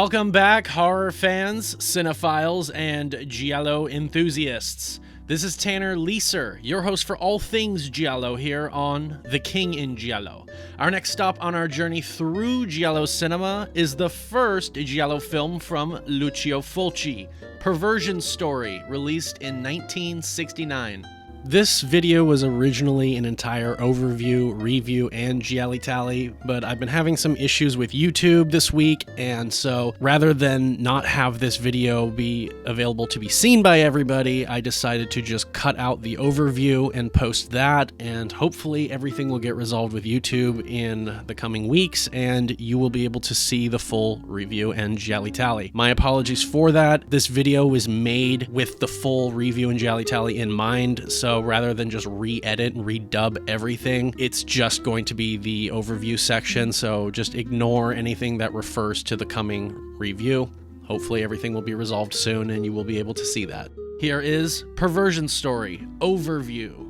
Welcome back, horror fans, cinephiles, and giallo enthusiasts. This is Tanner Leeser, your host for all things giallo here on The King in Giallo. Our next stop on our journey through giallo cinema is the first giallo film from Lucio Fulci, Perversion Story, released in 1969. This video was originally an entire overview, review, and gialli tally, but I've been having some issues with YouTube this week, and so rather than not have this video be available to be seen by everybody, I decided to just cut out the overview and post that, and hopefully everything will get resolved with YouTube in the coming weeks, and you will be able to see the full review and gialli tally. My apologies for that. This video was made with the full review and gialli tally in mind, so rather than just re-edit and redub everything, it's just going to be the overview section, so just ignore anything that refers to the coming review. Hopefully everything will be resolved soon and you will be able to see that. Here is Perversion Story Overview.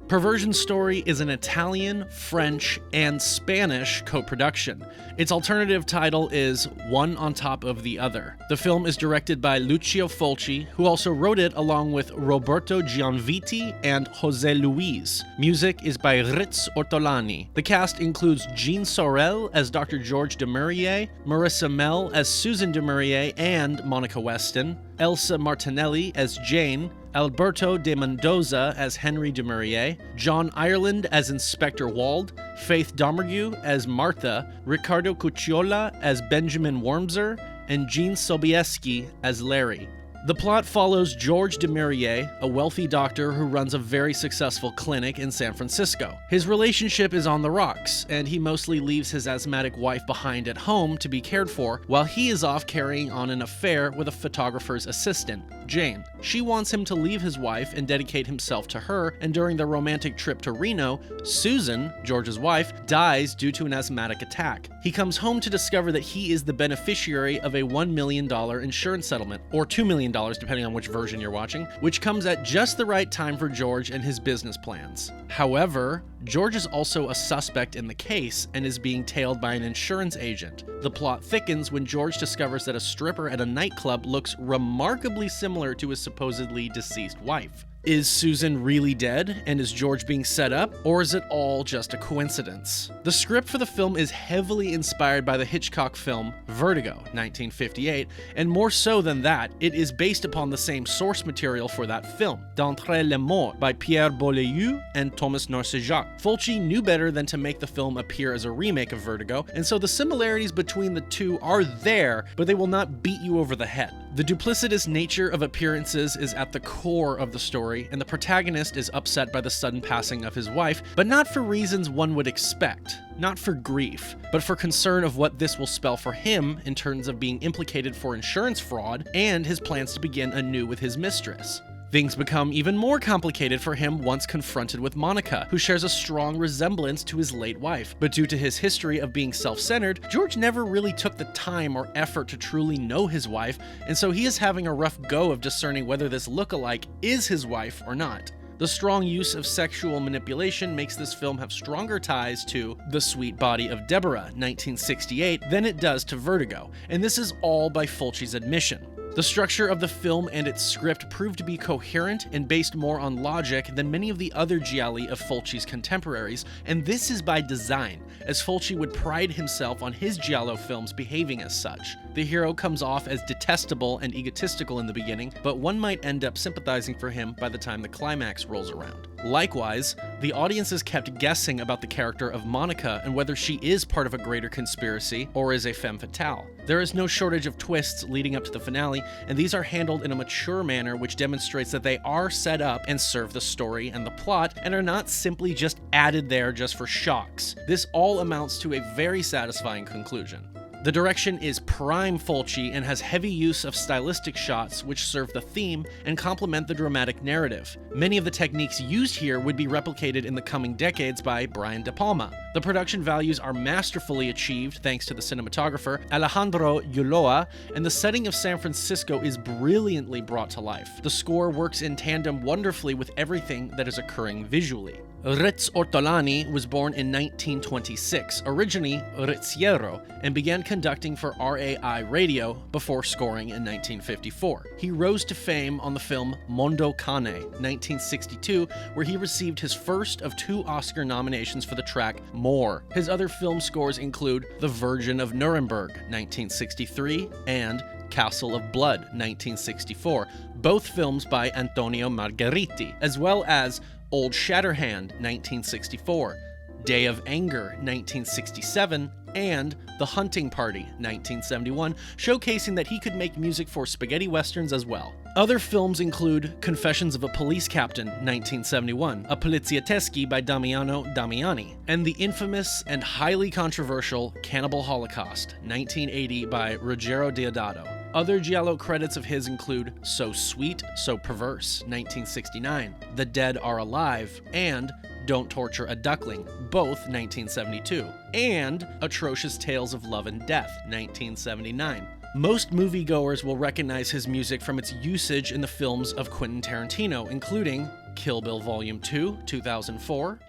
Perversion Story is an Italian, French, and Spanish co-production. Its alternative title is One on Top of the Other. The film is directed by Lucio Fulci, who also wrote it along with Roberto Gianvitti and Jose Luis. Music is by Ritz Ortolani. The cast includes Jean Sorel as Dr. George de Maurier, Marissa Mell as Susan de Maurier and Monica Weston, Elsa Martinelli as Jane, Alberto de Mendoza as Henry de Maurier, John Ireland as Inspector Wald, Faith Domergue as Martha, Ricardo Cucciola as Benjamin Wormser, and Jean Sobieski as Larry. The plot follows George de Maurier, a wealthy doctor who runs a very successful clinic in San Francisco. His relationship is on the rocks, and he mostly leaves his asthmatic wife behind at home to be cared for, while he is off carrying on an affair with a photographer's assistant, Jane. She wants him to leave his wife and dedicate himself to her, and during their romantic trip to Reno, Susan, George's wife, dies due to an asthmatic attack. He comes home to discover that he is the beneficiary of a $1 million insurance settlement, or $2 million depending on which version you're watching, which comes at just the right time for George and his business plans. However, George is also a suspect in the case and is being tailed by an insurance agent. The plot thickens when George discovers that a stripper at a nightclub looks remarkably similar to his supposedly deceased wife. Is Susan really dead, and is George being set up, or is it all just a coincidence? The script for the film is heavily inspired by the Hitchcock film Vertigo, 1958, and more so than that, it is based upon the same source material for that film, D'Entre les Morts, by Pierre Boileau and Thomas Narcejac. Fulci knew better than to make the film appear as a remake of Vertigo, and so the similarities between the two are there, but they will not beat you over the head. The duplicitous nature of appearances is at the core of the story, and the protagonist is upset by the sudden passing of his wife, but not for reasons one would expect. Not for grief, but for concern of what this will spell for him in terms of being implicated for insurance fraud and his plans to begin anew with his mistress. Things become even more complicated for him once confronted with Monica, who shares a strong resemblance to his late wife. But due to his history of being self-centered, George never really took the time or effort to truly know his wife, and so he is having a rough go of discerning whether this look-alike is his wife or not. The strong use of sexual manipulation makes this film have stronger ties to The Sweet Body of Deborah, 1968, than it does to Vertigo, and this is all by Fulci's admission. The structure of the film and its script proved to be coherent and based more on logic than many of the other gialli of Fulci's contemporaries, and this is by design, as Fulci would pride himself on his giallo films behaving as such. The hero comes off as detestable and egotistical in the beginning, but one might end up sympathizing for him by the time the climax rolls around. Likewise, the audience is kept guessing about the character of Monica and whether she is part of a greater conspiracy or is a femme fatale. There is no shortage of twists leading up to the finale, and these are handled in a mature manner which demonstrates that they are set up and serve the story and the plot and are not simply just added there just for shocks. This all amounts to a very satisfying conclusion. The direction is prime Fulci and has heavy use of stylistic shots which serve the theme and complement the dramatic narrative. Many of the techniques used here would be replicated in the coming decades by Brian De Palma. The production values are masterfully achieved thanks to the cinematographer Alejandro Ulloa, and the setting of San Francisco is brilliantly brought to life. The score works in tandem wonderfully with everything that is occurring visually. Ritz Ortolani was born in 1926, originally Rizziero, and began conducting for RAI Radio before scoring in 1954. He rose to fame on the film Mondo Cane, 1962, where he received his first of 2 Oscar nominations for the track More. His other film scores include The Virgin of Nuremberg, 1963, and Castle of Blood, 1964, both films by Antonio Margheriti, as well as Old Shatterhand, 1964, Day of Anger, 1967, and The Hunting Party, 1971, showcasing that he could make music for spaghetti westerns as well. Other films include Confessions of a Police Captain, 1971, A Polizioteschi by Damiano Damiani, and the infamous and highly controversial Cannibal Holocaust, 1980 by Ruggero Deodato. Other giallo credits of his include So Sweet, So Perverse, 1969, The Dead Are Alive, and Don't Torture a Duckling, both 1972, and Atrocious Tales of Love and Death, 1979. Most moviegoers will recognize his music from its usage in the films of Quentin Tarantino, including Kill Bill Volume 2, 2004,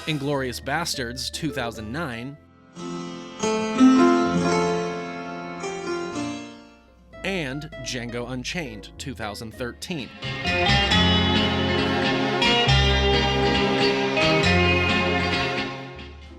Inglourious Basterds, 2009, and Django Unchained, 2013.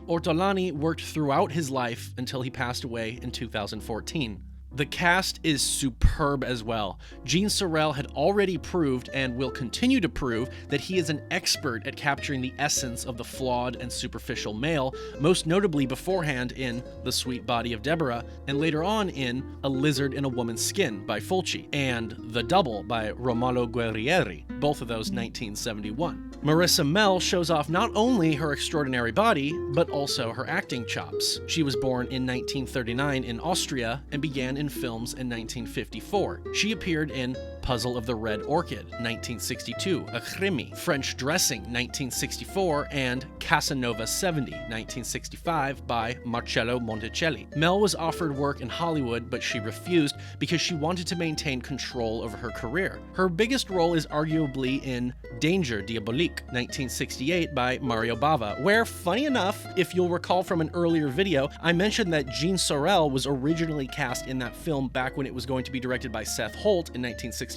Ortolani worked throughout his life until he passed away in 2014. The cast is superb as well. Gene Sorel had already proved, and will continue to prove, that he is an expert at capturing the essence of the flawed and superficial male, most notably beforehand in The Sweet Body of Deborah, and later on in A Lizard in a Woman's Skin by Fulci, and The Double by Romolo Guerrieri, both of those 1971. Marissa Mell shows off not only her extraordinary body, but also her acting chops. She was born in 1939 in Austria and began in films in 1954. She appeared in Puzzle of the Red Orchid, 1962, A Krimi, French Dressing, 1964, and Casanova 70, 1965, by Marcello Monticelli. Mel was offered work in Hollywood, but she refused because she wanted to maintain control over her career. Her biggest role is arguably in Danger Diabolique, 1968, by Mario Bava, where, funny enough, if you'll recall from an earlier video, I mentioned that Gene Sorel was originally cast in that film back when it was going to be directed by Seth Holt in 1964.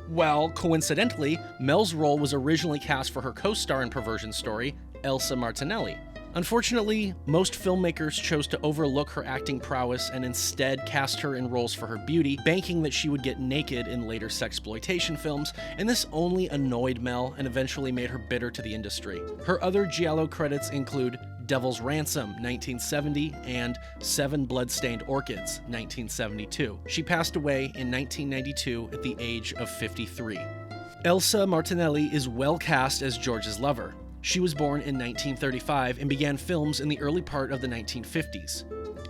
Well, coincidentally, Mel's role was originally cast for her co-star in Perversion Story, Elsa Martinelli. Unfortunately, most filmmakers chose to overlook her acting prowess and instead cast her in roles for her beauty, banking that she would get naked in later sexploitation films, and this only annoyed Mel and eventually made her bitter to the industry. Her other giallo credits include Devil's Ransom, 1970, and 7 Blood-Stained Orchids, 1972. She passed away in 1992 at the age of 53. Elsa Martinelli is well cast as George's lover. She was born in 1935 and began films in the early part of the 1950s.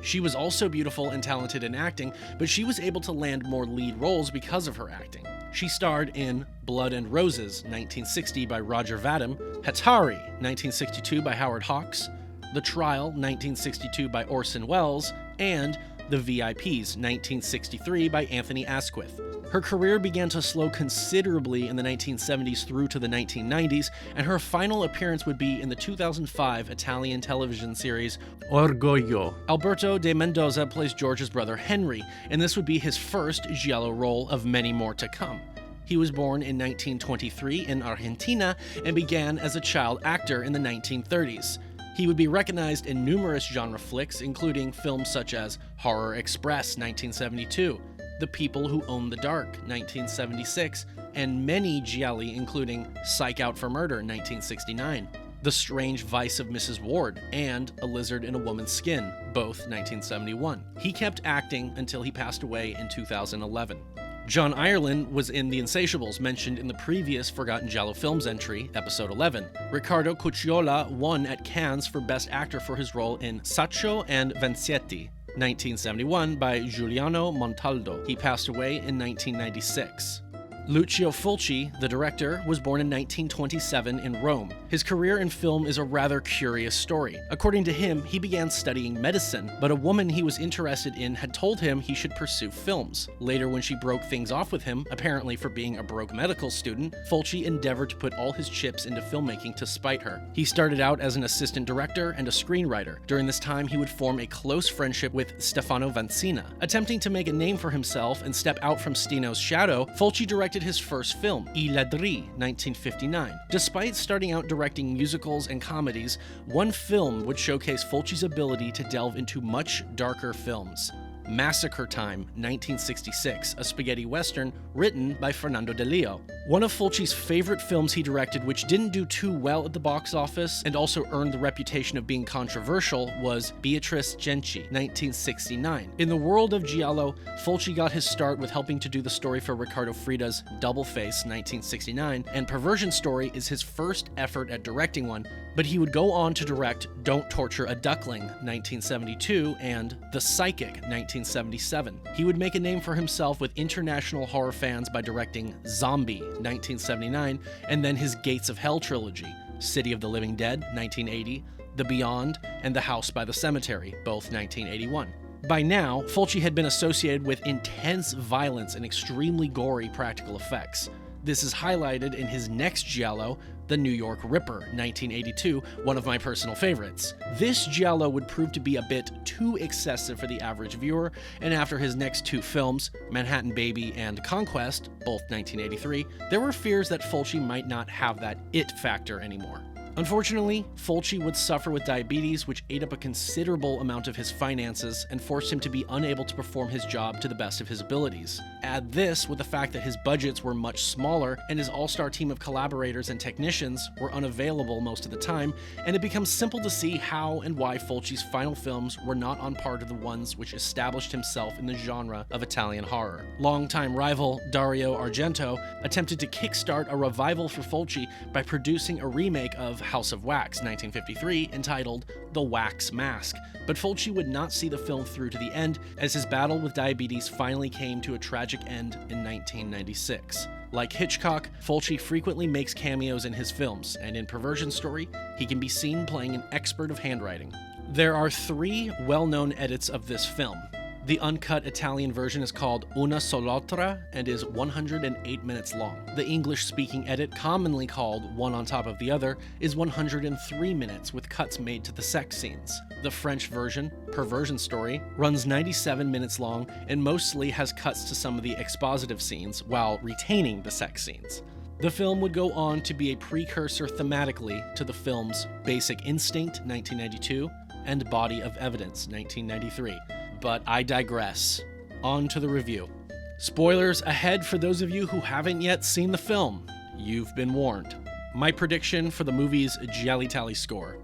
She was also beautiful and talented in acting, but she was able to land more lead roles because of her acting. She starred in Blood and Roses, 1960 by Roger Vadim, Hatari, 1962 by Howard Hawks, The Trial, 1962 by Orson Welles, and The VIPs, 1963 by Anthony Asquith. Her career began to slow considerably in the 1970s through to the 1990s, and her final appearance would be in the 2005 Italian television series Orgoglio. Alberto de Mendoza plays George's brother Henry, and this would be his first giallo role of many more to come. He was born in 1923 in Argentina and began as a child actor in the 1930s. He would be recognized in numerous genre flicks, including films such as Horror Express, 1972, The People Who Own the Dark, 1976, and many gialli, including Psych Out for Murder, 1969, The Strange Vice of Mrs. Ward, and A Lizard in a Woman's Skin, both 1971. He kept acting until he passed away in 2011. John Ireland was in The Insatiables, mentioned in the previous Forgotten Giallo Films entry, episode 11. Riccardo Cucciola won at Cannes for Best Actor for his role in Sacco and Vanzetti, 1971, by Giuliano Montaldo. He passed away in 1996. Lucio Fulci, the director, was born in 1927 in Rome. His career in film is a rather curious story. According to him, he began studying medicine, but a woman he was interested in had told him he should pursue films. Later, when she broke things off with him, apparently for being a broke medical student, Fulci endeavored to put all his chips into filmmaking to spite her. He started out as an assistant director and a screenwriter. During this time, he would form a close friendship with Stefano Vancina. Attempting to make a name for himself and step out from Stino's shadow, Fulci directed his first film, I Ladri, 1959. Despite starting out directing musicals and comedies, one film would showcase Fulci's ability to delve into much darker films. Massacre Time, 1966, a spaghetti western written by Fernando de Leo. One of Fulci's favorite films he directed, which didn't do too well at the box office and also earned the reputation of being controversial, was Beatrice Cenci, 1969. In the world of giallo, Fulci got his start with helping to do the story for Riccardo Frida's Double Face, 1969, and Perversion Story is his first effort at directing one, but he would go on to direct Don't Torture a Duckling, 1972, and The Psychic, 1977. He would make a name for himself with international horror fans by directing Zombie, 1979, and then his Gates of Hell trilogy, City of the Living Dead, 1980, The Beyond, and The House by the Cemetery, both 1981. By now, Fulci had been associated with intense violence and extremely gory practical effects. This is highlighted in his next giallo, The New York Ripper, 1982, one of my personal favorites. This giallo would prove to be a bit too excessive for the average viewer, and after his next two films, Manhattan Baby and Conquest, both 1983, there were fears that Fulci might not have that it factor anymore. Unfortunately, Fulci would suffer with diabetes, which ate up a considerable amount of his finances and forced him to be unable to perform his job to the best of his abilities. Add this with the fact that his budgets were much smaller and his all-star team of collaborators and technicians were unavailable most of the time, and it becomes simple to see how and why Fulci's final films were not on par to the ones which established himself in the genre of Italian horror. Longtime rival Dario Argento attempted to kickstart a revival for Fulci by producing a remake of House of Wax, 1953, entitled The Wax Mask, but Fulci would not see the film through to the end as his battle with diabetes finally came to a tragic end in 1996. Like Hitchcock, Fulci frequently makes cameos in his films, and in Perversion Story, he can be seen playing an expert of handwriting. There are three well-known edits of this film. The uncut Italian version is called Una Sol'altra and is 108 minutes long. The English-speaking edit, commonly called One on Top of the Other, is 103 minutes with cuts made to the sex scenes. The French version, Perversion Story, runs 97 minutes long and mostly has cuts to some of the expositive scenes while retaining the sex scenes. The film would go on to be a precursor thematically to the films Basic Instinct, 1992, and Body of Evidence, 1993. But I digress. On to the review. Spoilers ahead for those of you who haven't yet seen the film. You've been warned. My prediction for the movie's Gialli Tally score.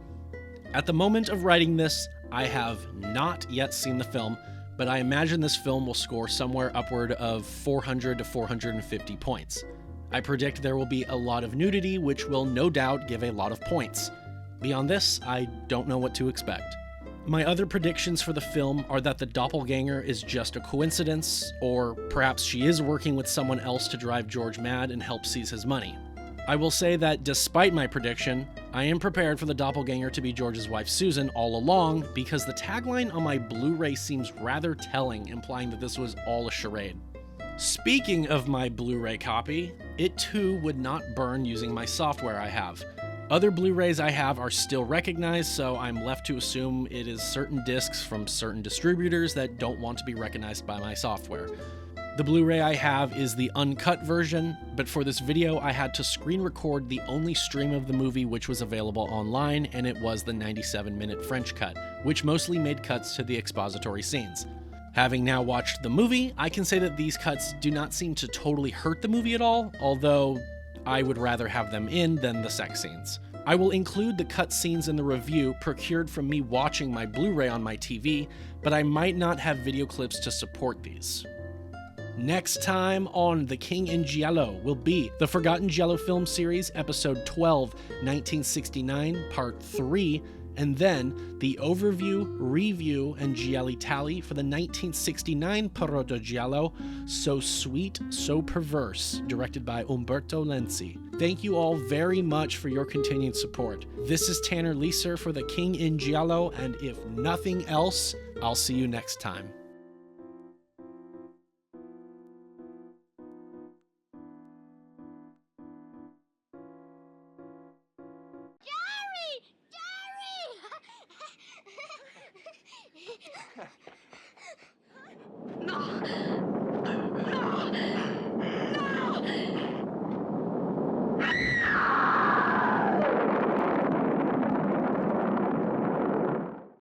At the moment of writing this, I have not yet seen the film, but I imagine this film will score somewhere upward of 400 to 450 points. I predict there will be a lot of nudity, which will no doubt give a lot of points. Beyond this, I don't know what to expect. My other predictions for the film are that the doppelganger is just a coincidence, or perhaps she is working with someone else to drive George mad and help seize his money. I will say that despite my prediction, I am prepared for the doppelganger to be George's wife Susan all along because the tagline on my Blu-ray seems rather telling, implying that this was all a charade. Speaking of my Blu-ray copy, it too would not burn using my software I have. Other Blu-rays I have are still recognized, so I'm left to assume it is certain discs from certain distributors that don't want to be recognized by my software. The Blu-ray I have is the uncut version, but for this video I had to screen record the only stream of the movie which was available online, and it was the 97-minute French cut, which mostly made cuts to the expository scenes. Having now watched the movie, I can say that these cuts do not seem to totally hurt the movie at all, although I would rather have them in than the sex scenes. I will include the cut scenes in the review procured from me watching my Blu-ray on my TV, but I might not have video clips to support these. Next time on The King in Giallo will be the Forgotten Giallo film series, episode 12, 1969, part 3, and then the overview, review, and gialli tally for the 1969 proto-giallo, So Sweet, So Perverse, directed by Umberto Lenzi. Thank you all very much for your continued support. This is Tanner Lieser for The King in Giallo, and if nothing else, I'll see you next time.